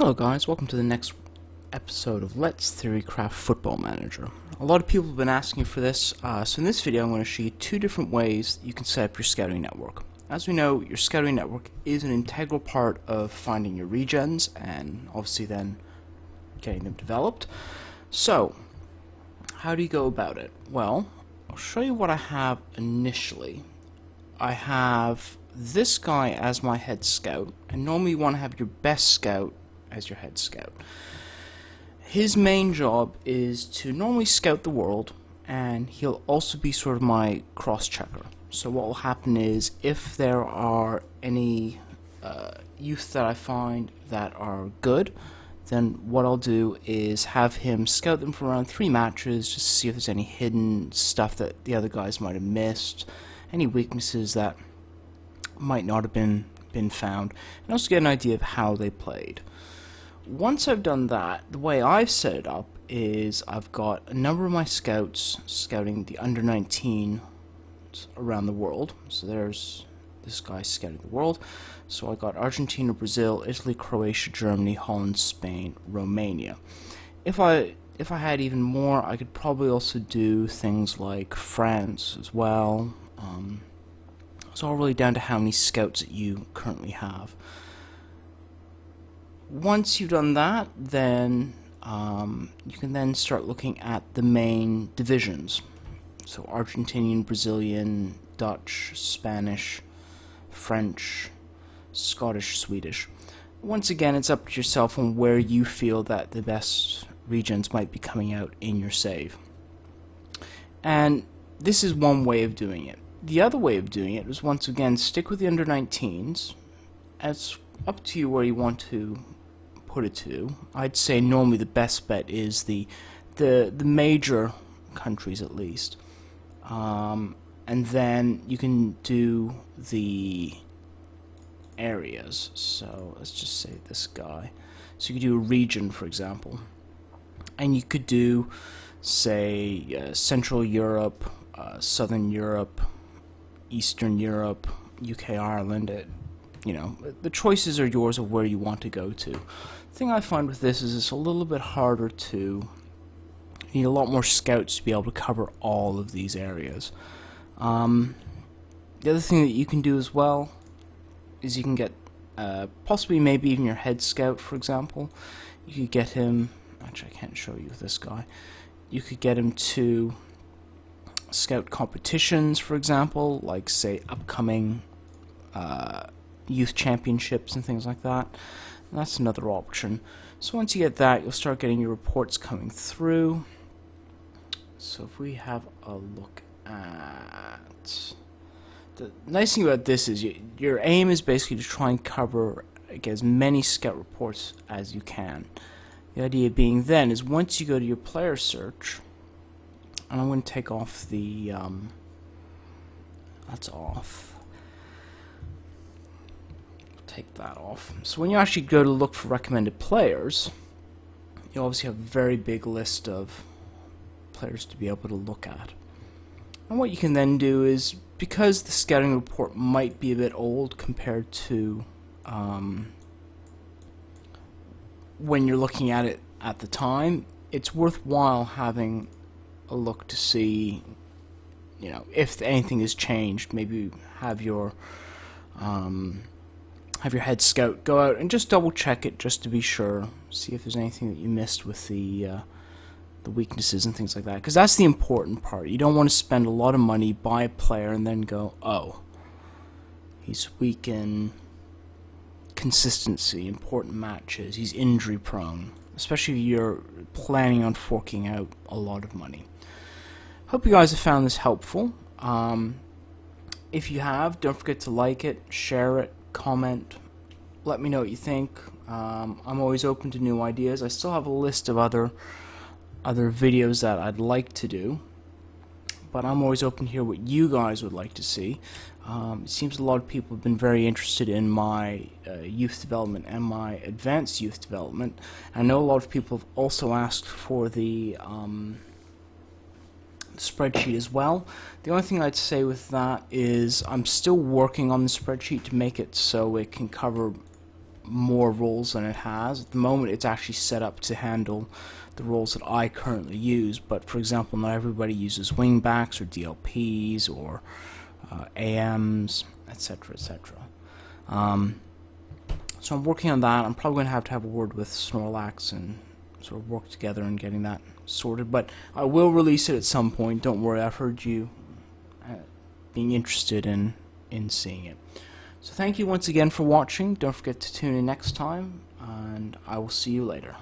Hello guys, welcome to the next episode of Let's Theorycraft Football Manager. A lot of people have been asking for this, so in this video I'm going to show you two different ways you can set up your scouting network. As we know, your scouting network is an integral part of finding your regens and obviously then getting them developed. So, how do you go about it? Well, I'll show you what I have initially. I have this guy as my head scout, and normally you want to have your best scout as your head scout. His main job is to normally scout the world, and he'll also be sort of my cross-checker. So what will happen is, if there are any youth that I find that are good, then what I'll do is have him scout them for around 3 matches, just to see if there's any hidden stuff that the other guys might have missed, any weaknesses that might not have been found, and also get an idea of how they played. Once I've done that, the way I've set it up is I've got a number of my scouts scouting the under-19 around the world. So there's this guy scouting the world. So I got Argentina, Brazil, Italy, Croatia, Germany, Holland, Spain, Romania. If I had even more, I could probably also do things like France as well. It's all really down to how many scouts that you currently have. Once you've done that, then you can then start looking at the main divisions. So Argentinian, Brazilian, Dutch, Spanish, French, Scottish, Swedish. Once again, it's up to yourself on where you feel that the best regions might be coming out in your save. And this is one way of doing it. The other way of doing it is, once again, stick with the under-19s. It's up to you where you want to put it to. I'd say normally the best bet is the major countries, at least, and then you can do the areas. So let's just say this guy. So you could do a region, for example, and you could do, say, Central Europe, Southern Europe, Eastern Europe, UK, Ireland. You know, the choices are yours of where you want to go to. The thing I find with this is it's a little bit harder to, you need a lot more scouts to be able to cover all of these areas. The other thing that you can do as well is you can get, possibly maybe even your head scout, for example. You could get him, actually I can't show you this guy, you could get him to scout competitions, for example, like say upcoming youth championships and things like that. And that's another option. So once you get that, you'll start getting your reports coming through. So if we have a look at, the nice thing about this is your aim is basically to try and cover, get as many scout reports as you can. The idea being then is, once you go to your player search, and I'm going to take off the that's off. Take that off. So when you actually go to look for recommended players, you obviously have a very big list of players to be able to look at. And what you can then do is, because the scouting report might be a bit old compared to when you're looking at it at the time, it's worthwhile having a look to see, you know, if anything has changed. Maybe have your head scout go out and just double check it, just to be sure, see if there's anything that you missed with the weaknesses and things like that, because that's the important part. You don't want to spend a lot of money, buy a player, and then go, oh, he's weak in consistency, important matches, he's injury prone, especially if you're planning on forking out a lot of money. Hope you guys have found this helpful. If you have, don't forget to like it, share it, comment, let me know what you think. I'm always open to new ideas. I still have a list of other videos that I'd like to do, but I'm always open to hear what you guys would like to see. It seems a lot of people have been very interested in my youth development and my advanced youth development. I know a lot of people have also asked for the spreadsheet as well. The only thing I'd say with that is I'm still working on the spreadsheet to make it so it can cover more roles than it has. At the moment it's actually set up to handle the roles that I currently use, but for example not everybody uses wingbacks or DLPs or AMs, etc, etc. So I'm working on that. I'm probably going to have a word with Snorlax and sort of work together in getting that sorted, but I will release it at some point. Don't worry, I've heard you being interested in seeing it. So thank you once again for watching. Don't forget to tune in next time, and I will see you later.